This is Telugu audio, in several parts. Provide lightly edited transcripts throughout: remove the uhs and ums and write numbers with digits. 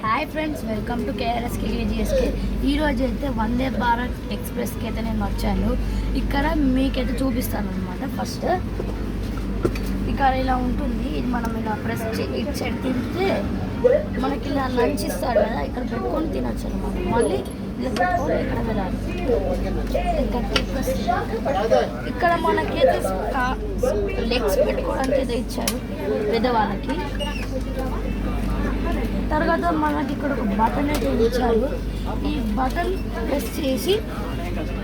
Hi friends, welcome to K R S K K G S K. ఈరోజు అయితే వందే భారత్ ఎక్స్ప్రెస్కి అయితే నేను వచ్చాను. ఇక్కడ మీకైతే చూపిస్తాను అనమాట. ఫస్ట్ ఇక్కడ ఇలా ఉంటుంది. ఇది మనం ఇలా ప్రెస్ ఇటు సైడ్ తింటే మనకి ఇలా లంచ్ ఇస్తాడు కదా, ఇక్కడ పెట్టుకొని తినచ్చు అనమాట. మళ్ళీ ఇలా పెట్టుకొని ఇక్కడ వెళ్ళాలి. ఇక్కడ మనకైతే లెగ్స్ పెట్టుకోవడానికి అయితే ఇచ్చారు పెద్దవాళ్ళకి. తర్వాత మనకి ఇక్కడ ఒక బటన్ అయితే ఇచ్చారు. ఈ బటన్ ప్రెస్ చేసి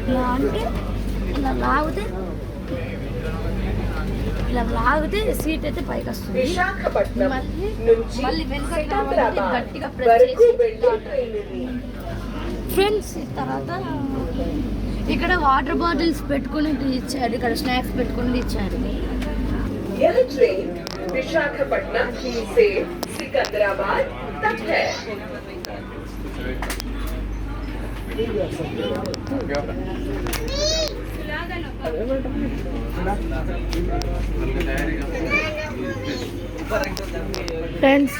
ఇలా అంటే ఇలా లాగితే సీట్ అయితే పైకి వస్తుంది. మళ్ళీ వెనుకకి రావాలంటే గట్టిగా ప్రెస్ చేసి ఫ్రెండ్స్. తర్వాత ఇక్కడ వాటర్ బాటిల్స్ పెట్టుకుని ఇచ్చారు, ఇక్కడ స్నాక్స్ పెట్టుకుని ఇచ్చారు. विशाखापट्टनम से सिकंदराबाद तक है। ఫ్రెండ్స్,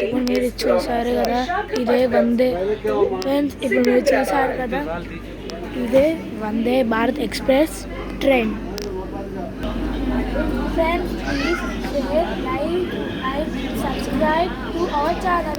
ఇప్పుడు మీరు చూసారు కదా, ఇదే వందే ఫ్రెండ్స్. ఇప్పుడు మీరు చూసారు కదా, ఇదే Vande Bharat express train. Friends, please share, like and subscribe to our channel.